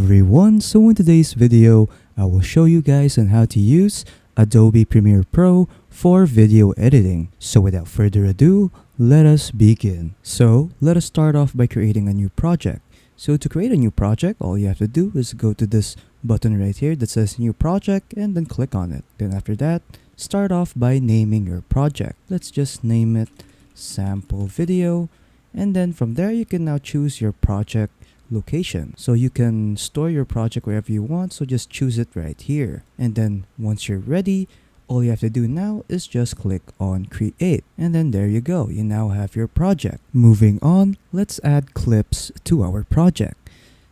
everyone, so in today's video, I will show you guys on how to use Adobe Premiere Pro for video editing. So without further ado, let us begin. So let us start off by creating a new project. So to create a new project, all you have to do is go to this button right here that says new project and then click on it. Then after that, start off by naming your project. Let's just name it sample video. And then from there, you can now choose your project location. So you can store your project wherever you want. So just choose it right here. And then once you're ready, all you have to do now is just click on create. And then there you go. You now have your project. Moving on, let's add clips to our project.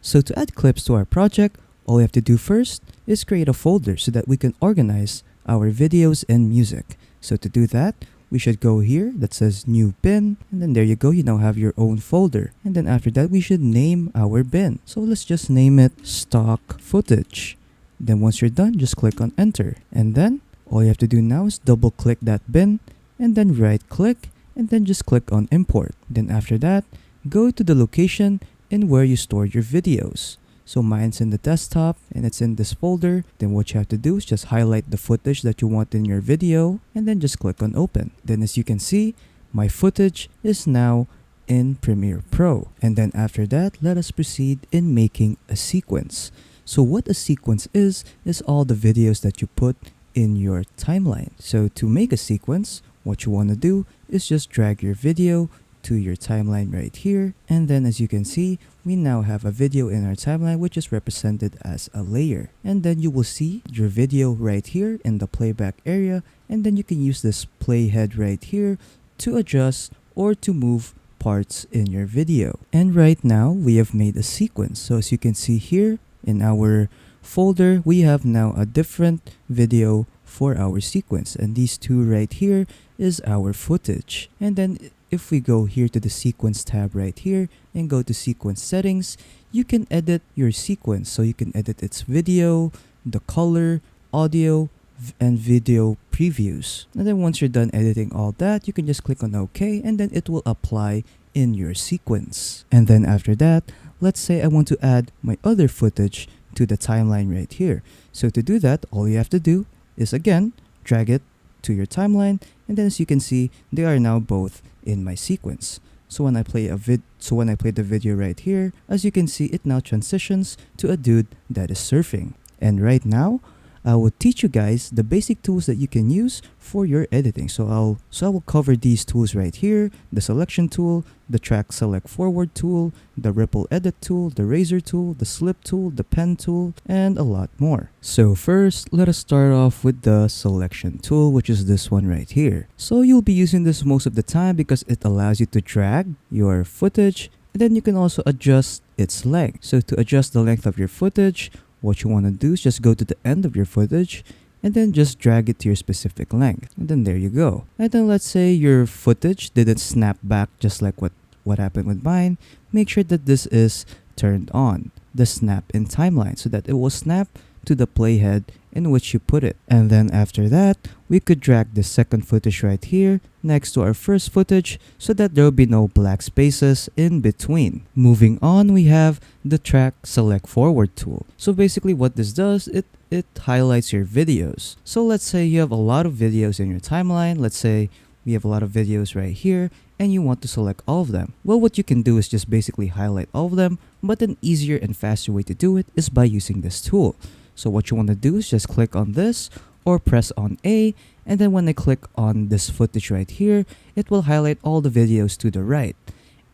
So to add clips to our project, all you have to do first is create a folder so that we can organize our videos and music. So to do that, we should go here that says new bin, and then there you go, you now have your own folder. And then after that, we should name our bin. So let's just name it stock footage. Then once you're done, just click on enter. And then all you have to do now is double click that bin and then right click and then just click on import. Then after that, go to the location in where you store your videos. So mine's in the desktop and it's in this folder. Then what you have to do is just highlight the footage that you want in your video and then just click on open. Then as you can see, my footage is now in Premiere Pro. And then after that, let us proceed in making a sequence. So what a sequence is all the videos that you put in your timeline. So to make a sequence, what you want to do is just drag your video to your timeline right here. And then as you can see, we now have a video in our timeline which is represented as a layer. And then you will see your video right here in the playback area. And then you can use this playhead right here to adjust or to move parts in your video. And right now we have made a sequence. So as you can see here in our folder, we have now a different video for our sequence. And these two right here is our footage. And then if we go here to the sequence tab right here and go to sequence settings, you can edit your sequence. So you can edit its video, the color, audio, and video previews. And then once you're done editing all that, you can just click on OK and then it will apply in your sequence. And then after that, let's say I want to add my other footage to the timeline right here. So to do that, all you have to do is again, drag it to your timeline. And then as you can see, they are now both in my sequence. So when I play the video right here, as you can see, it now transitions to a dude that is surfing. And right now, I will teach you guys the basic tools that you can use for your editing. So I will cover these tools right here: the selection tool, the track select forward tool, the ripple edit tool, the razor tool, the slip tool, the pen tool, and a lot more. So first, let us start off with the selection tool, which is this one right here. So you'll be using this most of the time because it allows you to drag your footage, and then you can also adjust its length. So to adjust the length of your footage, what you want to do is just go to the end of your footage and then just drag it to your specific length. And then there you go. And then let's say your footage didn't snap back just like what happened with mine. Make sure that this is turned on, the snap in timeline, so that it will snap to the playhead in which you put it. And then after that, we could drag the second footage right here next to our first footage so that there will be no black spaces in between. Moving on, we have the track select forward tool. So basically what this does, it highlights your videos. So let's say you have a lot of videos in your timeline. Let's say we have a lot of videos right here and you want to select all of them. Well, what you can do is just basically highlight all of them, but an easier and faster way to do it is by using this tool. So what you want to do is just click on this or press on A, and then when I click on this footage right here, it will highlight all the videos to the right.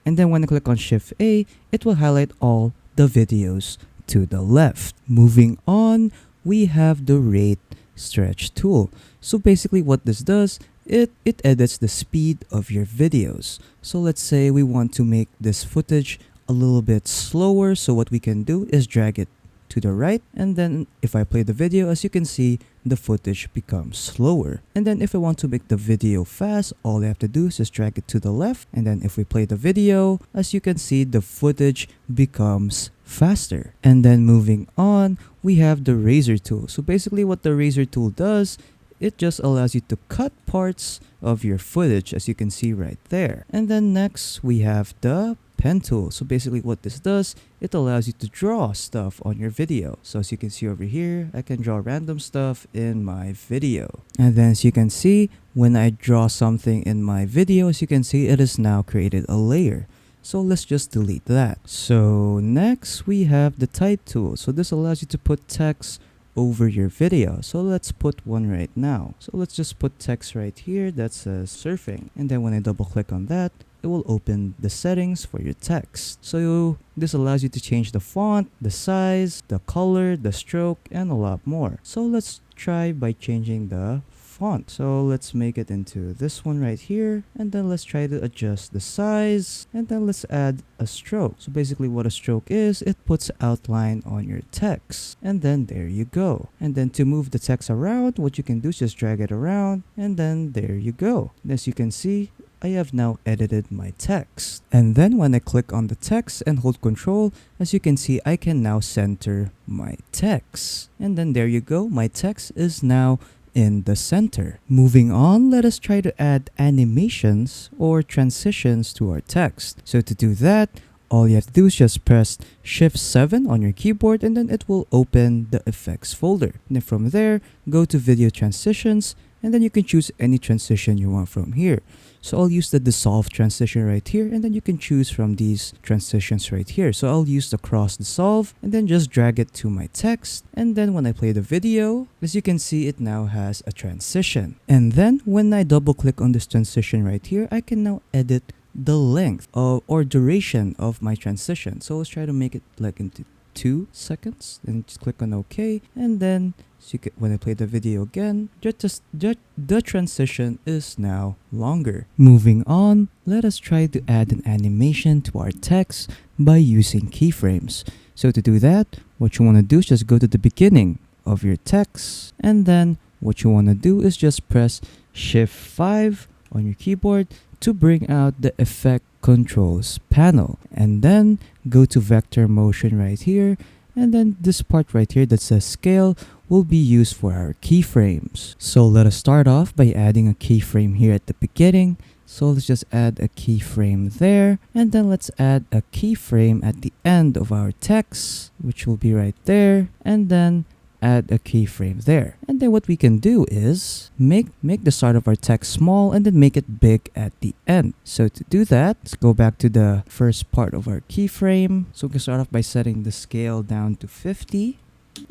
And then when I click on Shift A, it will highlight all the videos to the left. Moving on, we have the rate stretch tool. So basically what this does, it edits the speed of your videos. So let's say we want to make this footage a little bit slower. So what we can do is drag it to the right, and then if I play the video, as you can see, the footage becomes slower. And then if I want to make the video fast, all I have to do is just drag it to the left, and then if we play the video, as you can see, the footage becomes faster. And then moving on, we have the razor tool. So basically what the razor tool does, it just allows you to cut parts of your footage, as you can see right there. And then next we have the pen tool. So basically what this does, it allows you to draw stuff on your video. So as you can see over here, I can draw random stuff in my video. And then as you can see, when I draw something in my video, as you can see, it has now created a layer. So let's just delete that. So next we have the type tool. So this allows you to put text over your video. So let's put one right now. So let's just put text right here that says surfing. And then when I double click on that, it will open the settings for your text. So this allows you to change the font, the size, the color, the stroke, and a lot more. So let's try by changing the font. So let's make it into this one right here, and then let's try to adjust the size, and then let's add a stroke. So basically what a stroke is, it puts outline on your text, and then there you go. And then to move the text around, what you can do is just drag it around, and then there you go. As you can see, I have now edited my text. And then when I click on the text and hold Control, as you can see, I can now center my text. And then there you go, my text is now in the center. Moving on, let us try to add animations or transitions to our text. So to do that, all you have to do is just press Shift 7 on your keyboard, and then it will open the effects folder. And then from there, go to video transitions, and then you can choose any transition you want from here. So I'll use the dissolve transition right here, and then you can choose from these transitions right here. So I'll use the cross dissolve and then just drag it to my text. And then when I play the video, as you can see, it now has a transition. And then when I double click on this transition right here, I can now edit the length or duration of my transition. So let's try to make it like into 2 seconds, and just click on OK. And then so when I play the video again, the transition is now longer. Moving on, let us try to add an animation to our text by using keyframes. So to do that, what you want to do is just go to the beginning of your text, and then what you want to do is just press Shift 5 on your keyboard to bring out the effect controls panel, and then go to vector motion right here, and then this part right here that says scale will be used for our keyframes. So let us start off by adding a keyframe here at the beginning. So let's just add a keyframe there, and then let's add a keyframe at the end of our text, which will be right there, and then add a keyframe there. And then what we can do is make the start of our text small and then make it big at the end. So to do that, let's go back to the first part of our keyframe. So we can start off by setting the scale down to 50,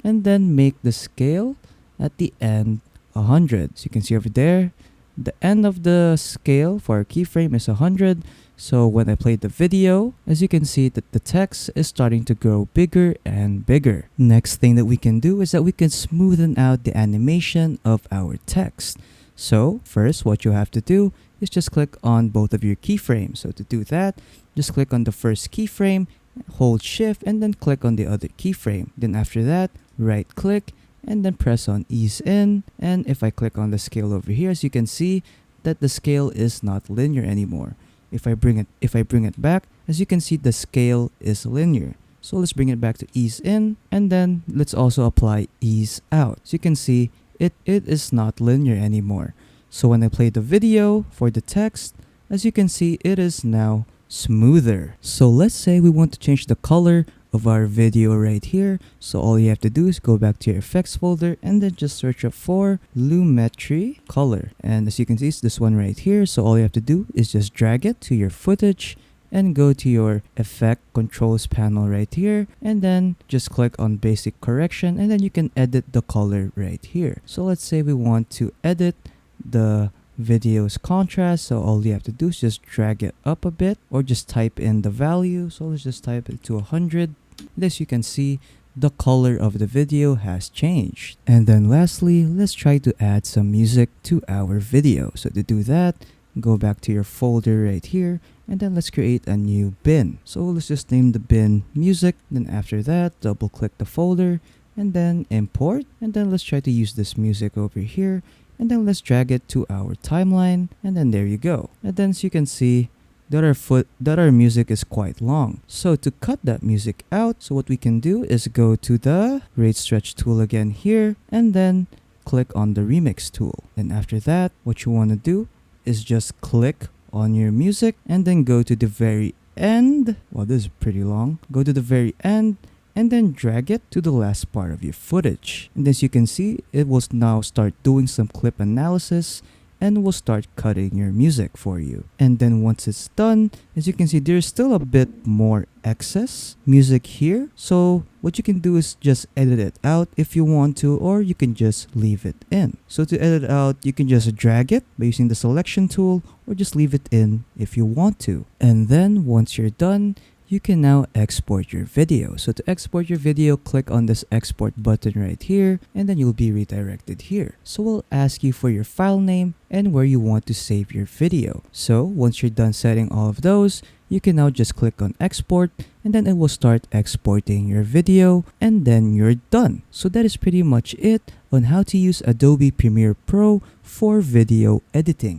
and then make the scale at the end 100. So you can see over there, the end of the scale for our keyframe is 100. So when I play the video, as you can see that the text is starting to grow bigger and bigger. Next thing that we can do is that we can smoothen out the animation of our text. So first, what you have to do is just click on both of your keyframes. So to do that, just click on the first keyframe, hold Shift, and then click on the other keyframe. Then after that, right click, and then press on ease in. And if I click on the scale over here, as you can see that the scale is not linear anymore. If I bring it back, as you can see, the scale is linear. So let's bring it back to ease in, and then let's also apply ease out. So you can see it is not linear anymore. So when I play the video for the text, as you can see, it is now smoother. So let's say we want to change the color of our video right here. So all you have to do is go back to your effects folder and then just search up for Lumetri color. And as you can see, it's this one right here. So all you have to do is just drag it to your footage and go to your effect controls panel right here, and then just click on basic correction, and then you can edit the color right here. So let's say we want to edit the video's contrast. So all you have to do is just drag it up a bit or just type in the value. So let's just type it to 100. This you can see the color of the video has changed. And then lastly, let's try to add some music to our video. So to do that, go back to your folder right here, and then let's create a new bin. So let's just name the bin music. Then after that, double click the folder and then import, and then let's try to use this music over here, and then let's drag it to our timeline, and then there you go. And then as you can see that our music is quite long. So to cut that music out, so what we can do is go to the rate stretch tool again here, and then click on the remix tool. And after that, what you want to do is just click on your music and then go to the very end. Well, this is pretty long. Go to the very end and then drag it to the last part of your footage. And as you can see, it will now start doing some clip analysis and will start cutting your music for you. And then once it's done, as you can see, there's still a bit more excess music here. So what you can do is just edit it out if you want to, or you can just leave it in. So to edit out, you can just drag it by using the selection tool, or just leave it in if you want to. And then once you're done, you can now export your video. So to export your video, click on this export button right here, and then you'll be redirected here. So we'll ask you for your file name and where you want to save your video. So once you're done setting all of those, you can now just click on export, and then it will start exporting your video, and then you're done. So that is pretty much it on how to use Adobe Premiere Pro for video editing.